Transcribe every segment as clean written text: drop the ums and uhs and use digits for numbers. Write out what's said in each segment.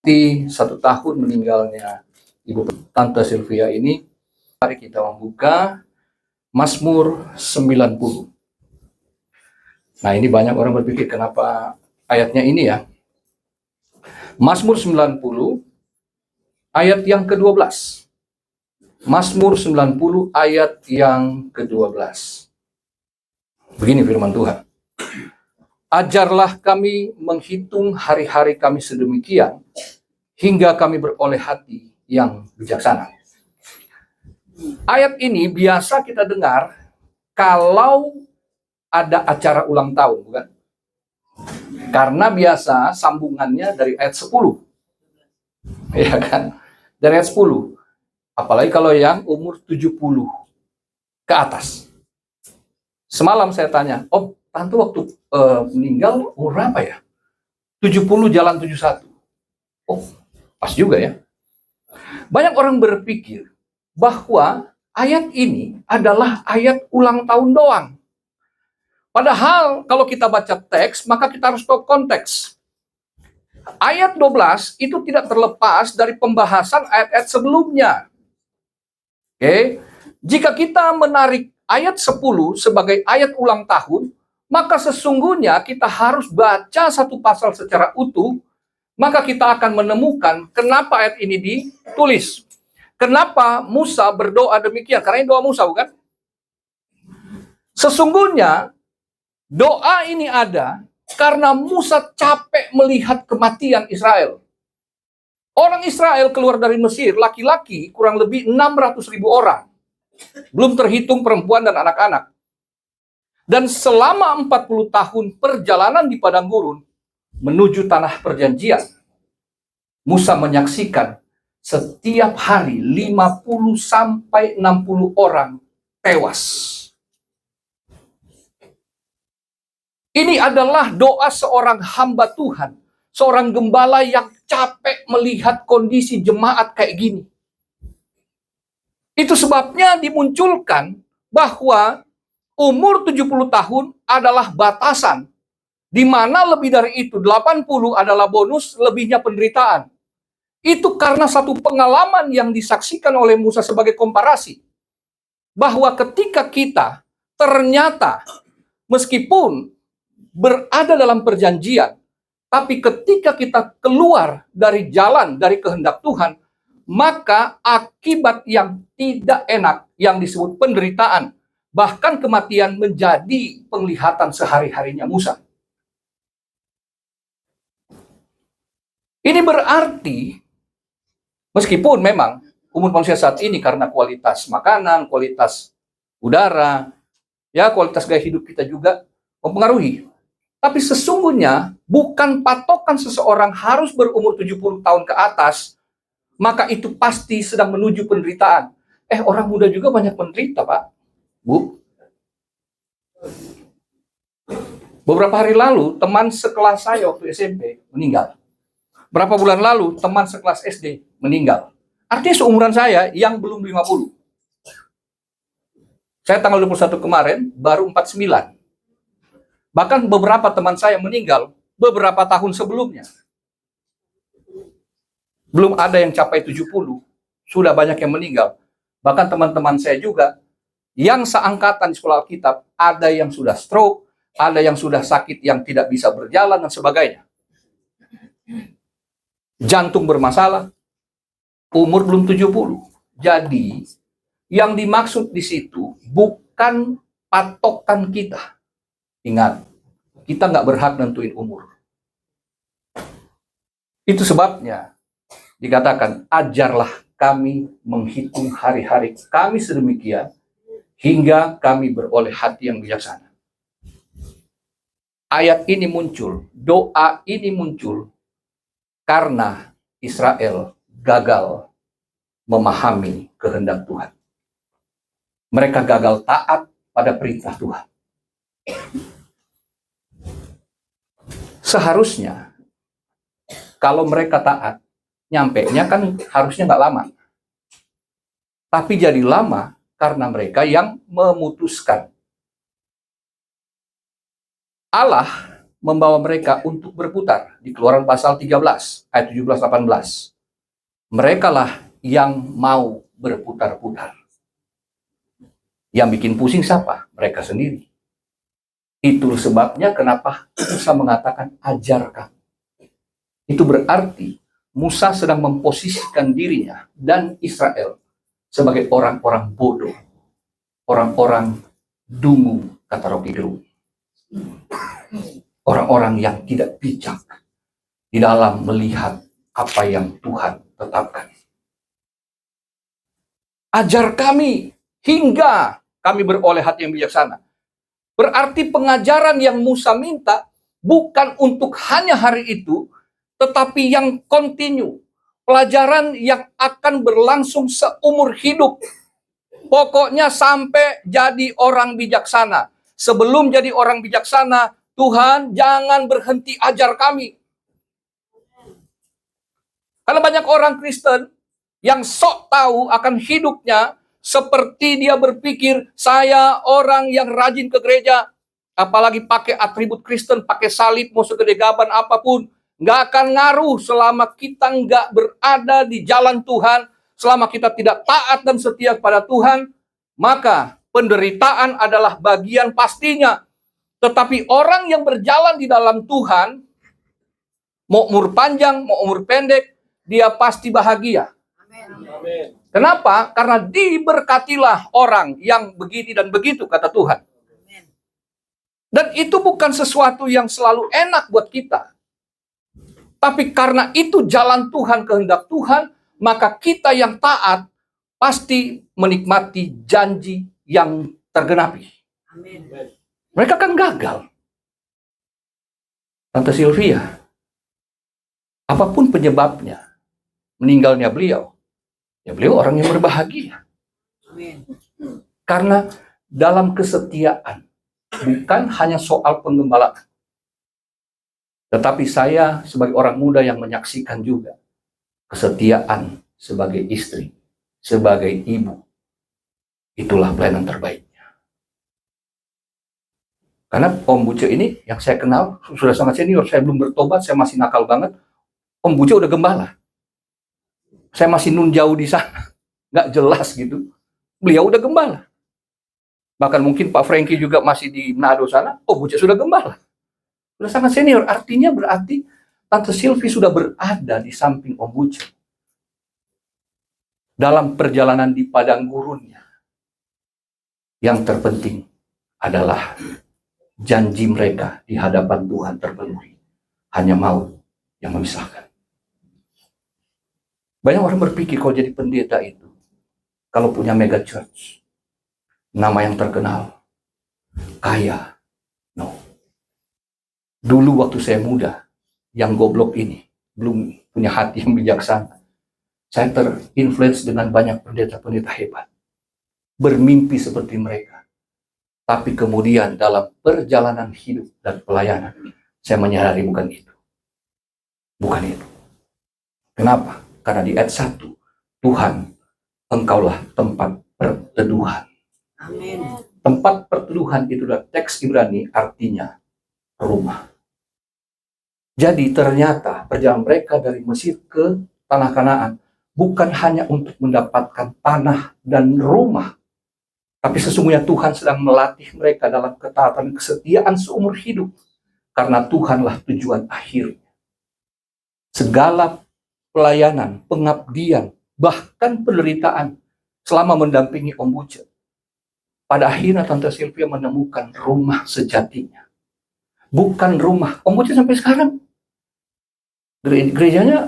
Di 1 tahun meninggalnya Ibu Tante Sylvia ini, mari kita membuka Mazmur 90. Nah, ini banyak orang berpikir kenapa ayatnya ini ya. Mazmur 90 ayat yang ke-12. Mazmur 90 ayat yang ke-12. Begini firman Tuhan. Ajarlah kami menghitung hari-hari kami sedemikian, hingga kami beroleh hati yang bijaksana. Ayat ini biasa kita dengar kalau ada acara ulang tahun, bukan? Karena biasa sambungannya dari ayat 10. Ya kan? Dari ayat 10. Apalagi kalau yang umur 70 ke atas. Semalam saya tanya, "Om, Tante waktu meninggal umur berapa ya?" 70 jalan 71. Oh, pas juga ya. Banyak orang berpikir bahwa ayat ini adalah ayat ulang tahun doang. Padahal kalau kita baca teks, maka kita harus tahu konteks. Ayat 12 itu tidak terlepas dari pembahasan ayat-ayat sebelumnya. Oke. Jika kita menarik ayat 10 sebagai ayat ulang tahun, maka sesungguhnya kita harus baca satu pasal secara utuh, maka kita akan menemukan kenapa ayat ini ditulis. Kenapa Musa berdoa demikian? Karena ini doa Musa, bukan? Sesungguhnya doa ini ada karena Musa capek melihat kematian Israel. Orang Israel keluar dari Mesir, laki-laki kurang lebih 600.000 orang. Belum terhitung perempuan dan anak-anak. Dan selama 40 tahun perjalanan di padang gurun menuju tanah perjanjian, Musa menyaksikan setiap hari 50 sampai 60 orang tewas. Ini adalah doa seorang hamba Tuhan, seorang gembala yang capek melihat kondisi jemaat kayak gini. Itu sebabnya dimunculkan bahwa umur 70 tahun adalah batasan, di mana lebih dari itu 80 adalah bonus, lebihnya penderitaan. Itu karena satu pengalaman yang disaksikan oleh Musa sebagai komparasi. Bahwa ketika kita ternyata meskipun berada dalam perjanjian, tapi ketika kita keluar dari jalan, dari kehendak Tuhan, maka akibat yang tidak enak yang disebut penderitaan, bahkan kematian menjadi penglihatan sehari-harinya Musa. Ini berarti meskipun memang umur manusia saat ini karena kualitas makanan, kualitas udara, ya kualitas gaya hidup kita juga mempengaruhi. Tapi sesungguhnya bukan patokan seseorang harus berumur 70 tahun ke atas, maka itu pasti sedang menuju penderitaan. Orang muda juga banyak menderita, Pak. Bu. Beberapa hari lalu, teman sekelas saya waktu SMP meninggal. Berapa bulan lalu, teman sekelas SD meninggal. Artinya seumuran saya yang belum 50. Saya tanggal 21 kemarin, baru 49. Bahkan beberapa teman saya meninggal beberapa tahun sebelumnya. Belum ada yang capai 70. Sudah banyak yang meninggal. Bahkan teman-teman saya juga, yang seangkatan di sekolah Alkitab, ada yang sudah stroke, ada yang sudah sakit yang tidak bisa berjalan, dan sebagainya. Jantung bermasalah, umur belum 70. Jadi, yang dimaksud di situ bukan patokan kita. Ingat, kita nggak berhak nentuin umur. Itu sebabnya dikatakan, ajarlah kami menghitung hari-hari kami sedemikian, hingga kami beroleh hati yang bijaksana. Ayat ini muncul, doa ini muncul, karena Israel gagal memahami kehendak Tuhan. Mereka gagal taat pada perintah Tuhan. Seharusnya, kalau mereka taat, nyampenya kan harusnya nggak lama. Tapi jadi lama karena mereka yang memutuskan. Allah membawa mereka untuk berputar. Di Keluaran pasal 13, ayat 17-18. Merekalah yang mau berputar-putar. Yang bikin pusing siapa? Mereka sendiri. Itu sebabnya kenapa Musa mengatakan ajarkan. Itu berarti Musa sedang memposisikan dirinya dan Israel sebagai orang-orang bodoh. Orang-orang dungu, kata Rocky Gerung. Orang-orang yang tidak bijak di dalam melihat apa yang Tuhan tetapkan. Ajar kami hingga kami beroleh hati yang bijaksana. Berarti pengajaran yang Musa minta bukan untuk hanya hari itu, tetapi yang kontinu. Pelajaran yang akan berlangsung seumur hidup. Pokoknya sampai jadi orang bijaksana. Sebelum jadi orang bijaksana, Tuhan jangan berhenti ajar kami. Karena banyak orang Kristen yang sok tahu akan hidupnya, seperti dia berpikir, saya orang yang rajin ke gereja, apalagi pakai atribut Kristen, pakai salib, mau segede gaban apapun, nggak akan ngaruh selama kita nggak berada di jalan Tuhan, selama kita tidak taat dan setia kepada Tuhan, maka penderitaan adalah bagian pastinya. Tetapi orang yang berjalan di dalam Tuhan, mau umur panjang, mau umur pendek, dia pasti bahagia. Amin. Kenapa? Karena diberkatilah orang yang begini dan begitu, kata Tuhan. Dan itu bukan sesuatu yang selalu enak buat kita. Tapi karena itu jalan Tuhan, kehendak Tuhan, maka kita yang taat pasti menikmati janji yang tergenapi. Amin. Mereka kan gagal. Tante Sylvia, apapun penyebabnya, meninggalnya beliau, ya beliau orang yang berbahagia. Amin. Karena dalam kesetiaan, bukan hanya soal penggembalaan, tetapi saya sebagai orang muda yang menyaksikan juga kesetiaan sebagai istri, sebagai ibu, itulah pelayanan terbaiknya. Karena Om Buce ini yang saya kenal sudah sangat senior, saya belum bertobat, saya masih nakal banget. Om Buce udah gembala. Saya masih nun jauh di sana, nggak jelas gitu. Beliau udah gembala. Bahkan mungkin Pak Franky juga masih di Manado sana, Om Buce sudah gembala. Sudah sangat senior, artinya berarti Tante Sylvie sudah berada di samping Om Buce. Dalam perjalanan di padang gurunnya, yang terpenting adalah janji mereka di hadapan Tuhan terpenuhi. Hanya maut yang memisahkan. Banyak orang berpikir kalau jadi pendeta itu, kalau punya mega church, nama yang terkenal, kaya. No. Dulu waktu saya muda, yang goblok ini, belum punya hati yang bijaksana, saya terinfluence dengan banyak pendeta-pendeta hebat. Bermimpi seperti mereka. Tapi kemudian dalam perjalanan hidup dan pelayanan, saya menyadari bukan itu. Bukan itu. Kenapa? Karena di ayat 1, Tuhan, Engkaulah tempat perteduhan. Amin. Tempat perteduhan itu adalah teks Ibrani, artinya rumah. Jadi ternyata perjalanan mereka dari Mesir ke tanah Kanaan bukan hanya untuk mendapatkan tanah dan rumah, tapi sesungguhnya Tuhan sedang melatih mereka dalam ketaatan kesetiaan seumur hidup. Karena Tuhanlah tujuan akhirnya. Segala pelayanan, pengabdian, bahkan penderitaan selama mendampingi Om Buce. Pada akhirnya Tante Sylvia menemukan rumah sejatinya. Bukan rumah Om Buce sampai sekarang. Gerejanya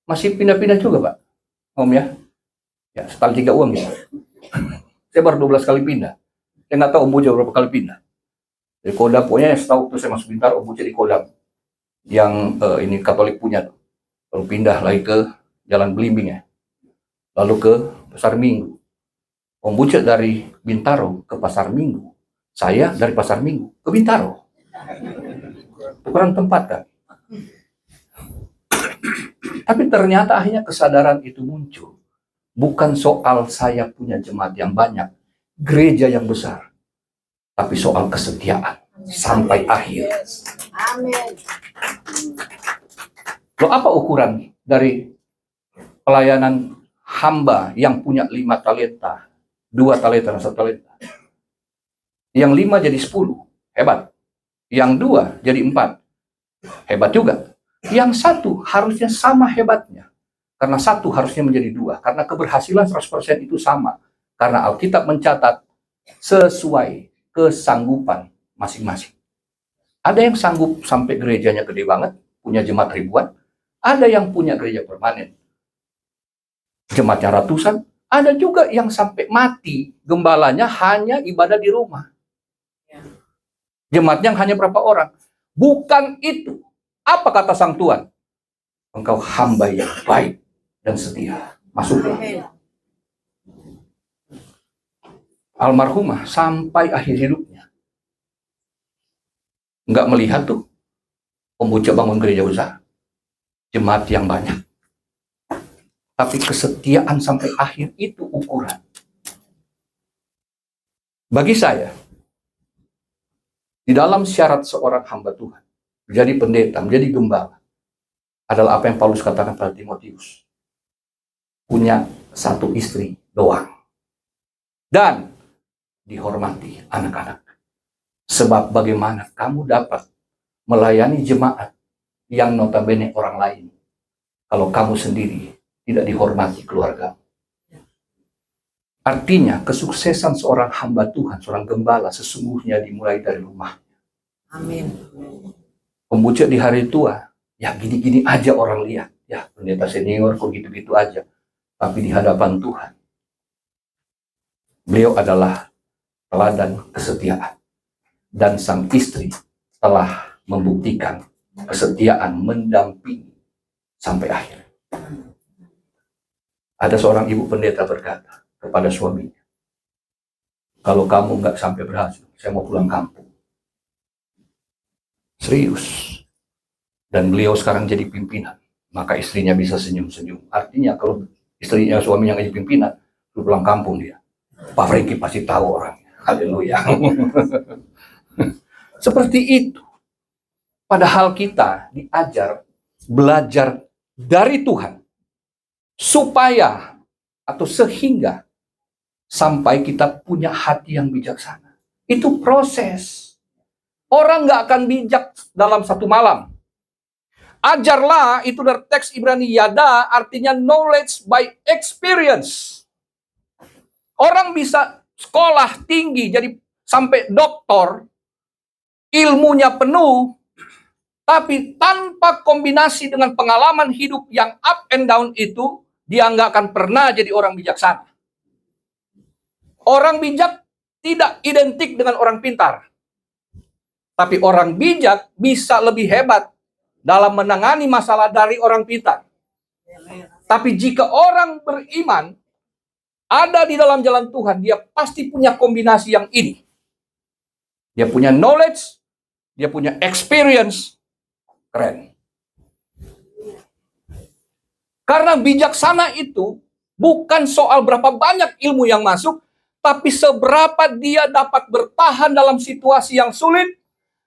masih pindah-pindah juga, Pak. Om ya. Ya, sekali 3 uang gitu. Saya baru 12 kali pindah. Saya nggak tahu Om Buce berapa kali pindah. Dari Kodam, pokoknya setahu tuh saya masuk Bintaro, Om Buce di Kodam. Yang ini Katolik punya tuh. Lalu pindah lagi ke Jalan Belimbing ya. Lalu ke Pasar Minggu. Om Buce dari Bintaro ke Pasar Minggu. Saya dari Pasar Minggu ke Bintaro. Tukeran tempat kan. Tapi ternyata akhirnya kesadaran itu muncul. Bukan soal saya punya jemaat yang banyak, gereja yang besar. Tapi soal kesetiaan. sampai akhir. Amin. Loh, apa ukuran dari pelayanan hamba yang punya 5 talenta, 2 talenta, dan 1 talenta? Yang 5 jadi 10, hebat. Yang 2 jadi 4, hebat juga. Yang 1 harusnya sama hebatnya. Karena 1 harusnya menjadi 2. Karena keberhasilan 100% itu sama. Karena Alkitab mencatat sesuai kesanggupan masing-masing. Ada yang sanggup sampai gerejanya gede banget, punya jemaat ribuan. Ada yang punya gereja permanen, jemaatnya ratusan. Ada juga yang sampai mati, gembalanya hanya ibadah di rumah. Jemaatnya hanya berapa orang. Bukan itu. Apa kata Sang Tuhan? Engkau hamba yang baik dan setia. Masuklah. Almarhumah sampai akhir hidupnya nggak melihat tuh pembuka bangun gereja besar, jemaat yang banyak. Tapi kesetiaan sampai akhir itu ukuran. Bagi saya, di dalam syarat seorang hamba Tuhan, menjadi pendeta, menjadi gembala, adalah apa yang Paulus katakan pada Timotius. Punya 1 istri doang. Dan dihormati anak-anak. Sebab bagaimana kamu dapat melayani jemaat yang notabene orang lain kalau kamu sendiri tidak dihormati keluarga. Artinya kesuksesan seorang hamba Tuhan, seorang gembala sesungguhnya dimulai dari rumah. Amin. Pembucak di hari tua, ya gini-gini aja orang lihat. Ya pendeta senior kok gitu-gitu aja. Tapi di hadapan Tuhan, beliau adalah teladan kesetiaan. Dan sang istri telah membuktikan kesetiaan mendampingi sampai akhir. Ada seorang ibu pendeta berkata kepada suaminya, kalau kamu nggak sampai berhasil, saya mau pulang kampung. Serius. Dan beliau sekarang jadi pimpinan, maka istrinya bisa senyum-senyum. Artinya kalau istrinya, suaminya jadi pimpinan, pulang kampung dia. Pak Franky pasti tahu orangnya. Haleluya. Seperti itu. Padahal kita diajar, belajar dari Tuhan. Supaya atau sehingga sampai kita punya hati yang bijaksana. Itu proses. Orang nggak akan bijak dalam 1 malam. Ajarlah, itu dari teks Ibrani yada, artinya knowledge by experience. Orang bisa sekolah tinggi, jadi sampai doktor, ilmunya penuh, tapi tanpa kombinasi dengan pengalaman hidup yang up and down itu, dia nggak akan pernah jadi orang bijaksana. Orang bijak tidak identik dengan orang pintar. Tapi orang bijak bisa lebih hebat dalam menangani masalah dari orang pintar. Tapi jika orang beriman ada di dalam jalan Tuhan, dia pasti punya kombinasi yang ini. Dia punya knowledge, dia punya experience. Keren. Karena bijaksana itu bukan soal berapa banyak ilmu yang masuk, tapi seberapa dia dapat bertahan dalam situasi yang sulit,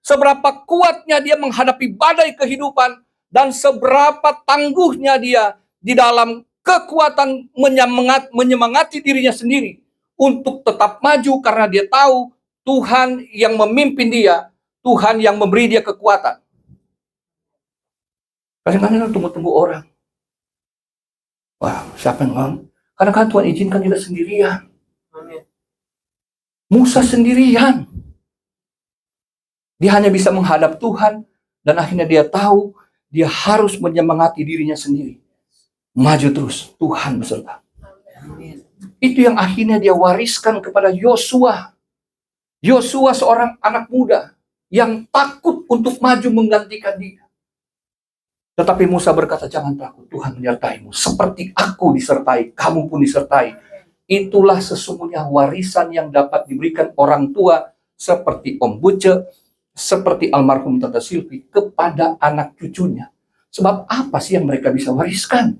seberapa kuatnya dia menghadapi badai kehidupan, dan seberapa tangguhnya dia di dalam kekuatan menyemangati dirinya sendiri untuk tetap maju karena dia tahu Tuhan yang memimpin dia, Tuhan yang memberi dia kekuatan. Kadang-kadang tunggu-tunggu orang. Wah, siapa yang mau? Kadang-kadang Tuhan izinkan kita sendirian. Musa sendirian. Dia hanya bisa menghadap Tuhan, dan akhirnya dia tahu dia harus menyemangati dirinya sendiri. Maju terus, Tuhan beserta. Itu yang akhirnya dia wariskan kepada Yosua. Yosua seorang anak muda yang takut untuk maju menggantikan dia. Tetapi Musa berkata, jangan takut, Tuhan menyertaimu. Seperti aku disertai, kamu pun disertai. Itulah sesungguhnya warisan yang dapat diberikan orang tua seperti Om Buce, seperti almarhum Tante Silvi kepada anak cucunya. Sebab apa sih yang mereka bisa wariskan?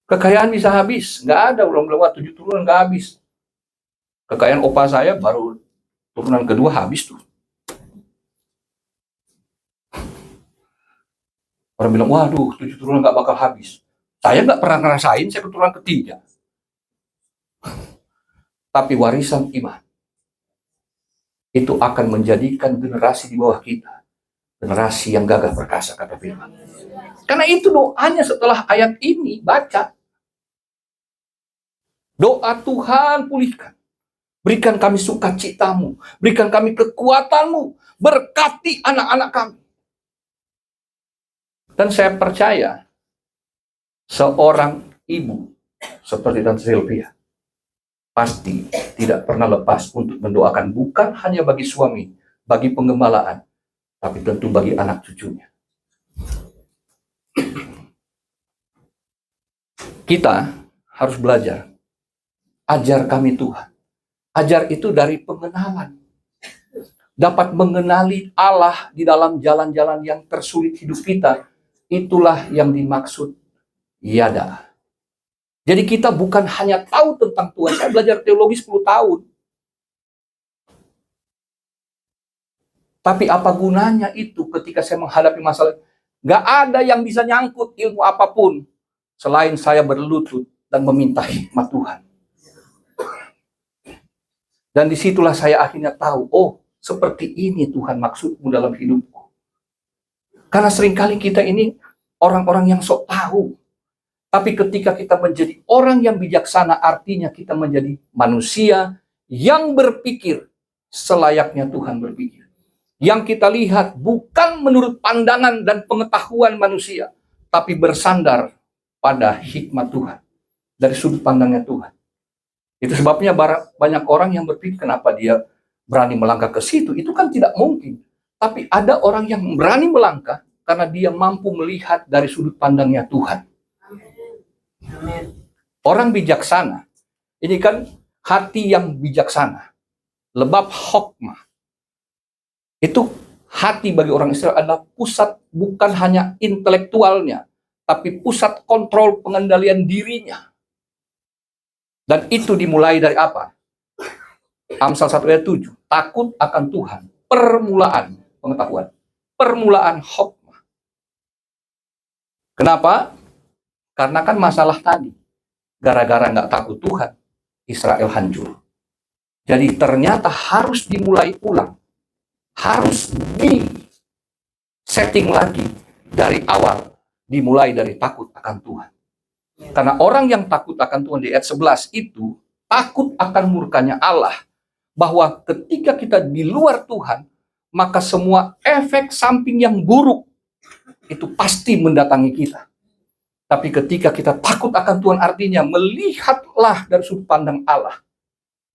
Kekayaan bisa habis, nggak ada, belum lewat 7 turunan nggak habis. Kekayaan opa saya baru turunan kedua habis tuh. Orang bilang, waduh, 7 turunan nggak bakal habis. Saya nggak pernah ngerasain, saya keturunan ketiga. Tapi warisan iman itu akan menjadikan generasi di bawah kita generasi yang gagah perkasa, kata firman. Karena itu doanya setelah ayat ini baca. Doa Tuhan pulihkan. Berikan kami sukacitamu. Berikan kami kekuatanmu. Berkati anak-anak kami. Dan saya percaya seorang ibu seperti Tante Sylvia pasti tidak pernah lepas untuk mendoakan bukan hanya bagi suami, bagi penggembalaan, tapi tentu bagi anak cucunya. Kita harus belajar. Ajar kami Tuhan. Ajar itu dari pengenalan. Dapat mengenali Allah di dalam jalan-jalan yang tersulit hidup kita. Itulah yang dimaksud yada. Jadi kita bukan hanya tahu tentang Tuhan. Saya belajar teologi 10 tahun. Tapi apa gunanya itu ketika saya menghadapi masalah? Gak ada yang bisa nyangkut ilmu apapun selain saya berlutut dan meminta hikmat Tuhan. Dan disitulah saya akhirnya tahu, oh seperti ini Tuhan maksudmu dalam hidupku. Karena seringkali kita ini orang-orang yang sok tahu. Tapi ketika kita menjadi orang yang bijaksana, artinya kita menjadi manusia yang berpikir selayaknya Tuhan berpikir. Yang kita lihat bukan menurut pandangan dan pengetahuan manusia, tapi bersandar pada hikmat Tuhan. Dari sudut pandangnya Tuhan. Itu sebabnya banyak orang yang berpikir kenapa dia berani melangkah ke situ. Itu kan tidak mungkin. Tapi ada orang yang berani melangkah karena dia mampu melihat dari sudut pandangnya Tuhan. Amin. Orang bijaksana, ini kan hati yang bijaksana. Lebab hokmah. Itu hati bagi orang Israel adalah pusat bukan hanya intelektualnya, tapi pusat kontrol pengendalian dirinya. Dan itu dimulai dari apa? Amsal 1 ayat 7. Takut akan Tuhan. Permulaan pengetahuan. Permulaan hokmah. Kenapa? Karena kan masalah tadi, gara-gara nggak takut Tuhan, Israel hancur. Jadi ternyata harus dimulai ulang. Harus di-setting lagi dari awal. Dimulai dari takut akan Tuhan. Karena orang yang takut akan Tuhan di ayat 11 itu, takut akan murkanya Allah. Bahwa ketika kita di luar Tuhan, maka semua efek samping yang buruk itu pasti mendatangi kita. Tapi ketika kita takut akan Tuhan artinya melihatlah dari sudut pandang Allah.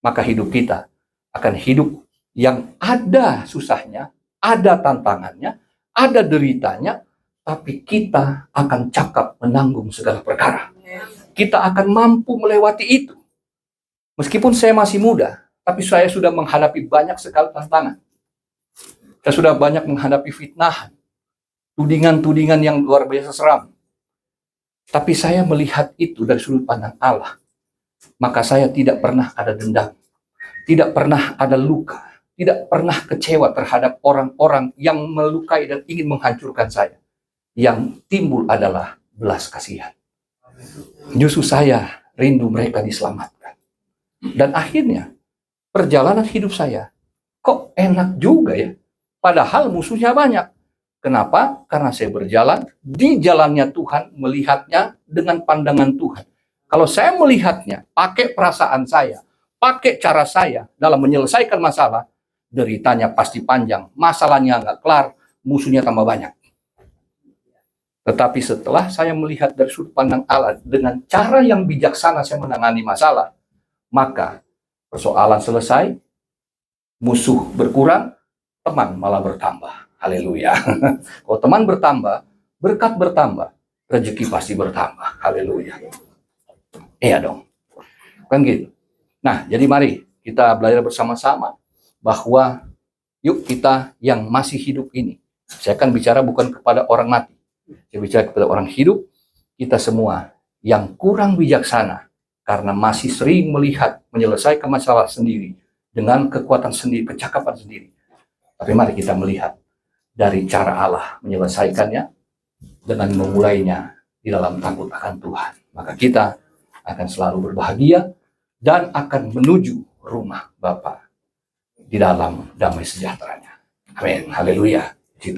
Maka hidup kita akan hidup yang ada susahnya, ada tantangannya, ada deritanya, tapi kita akan cakap menanggung segala perkara. Kita akan mampu melewati itu. Meskipun saya masih muda, tapi saya sudah menghadapi banyak sekali tantangan. Saya sudah banyak menghadapi fitnah, tudingan-tudingan yang luar biasa seram. Tapi saya melihat itu dari sudut pandang Allah. Maka saya tidak pernah ada dendam. Tidak pernah ada luka. Tidak pernah kecewa terhadap orang-orang yang melukai dan ingin menghancurkan saya. Yang timbul adalah belas kasihan. Justru saya rindu mereka diselamatkan. Dan akhirnya perjalanan hidup saya kok enak juga ya. Padahal musuhnya banyak. Kenapa? Karena saya berjalan di jalannya Tuhan, melihatnya dengan pandangan Tuhan. Kalau saya melihatnya, pakai perasaan saya, pakai cara saya dalam menyelesaikan masalah, deritanya pasti panjang, masalahnya nggak kelar, musuhnya tambah banyak. Tetapi setelah saya melihat dari sudut pandang Allah, dengan cara yang bijaksana saya menangani masalah, maka persoalan selesai, musuh berkurang, teman malah bertambah. Haleluya. Kalau teman bertambah, berkat bertambah, rezeki pasti bertambah. Haleluya. Iya dong. Kan gitu. Nah, jadi mari kita belajar bersama-sama bahwa yuk kita yang masih hidup ini. Saya akan bicara bukan kepada orang mati. Saya bicara kepada orang hidup. Kita semua yang kurang bijaksana, karena masih sering melihat menyelesaikan masalah sendiri dengan kekuatan sendiri, kecakapan sendiri. Tapi mari kita melihat dari cara Allah menyelesaikannya dengan memulainya di dalam takut akan Tuhan. Maka kita akan selalu berbahagia dan akan menuju rumah Bapa di dalam damai sejahteranya. Amin. Haleluya.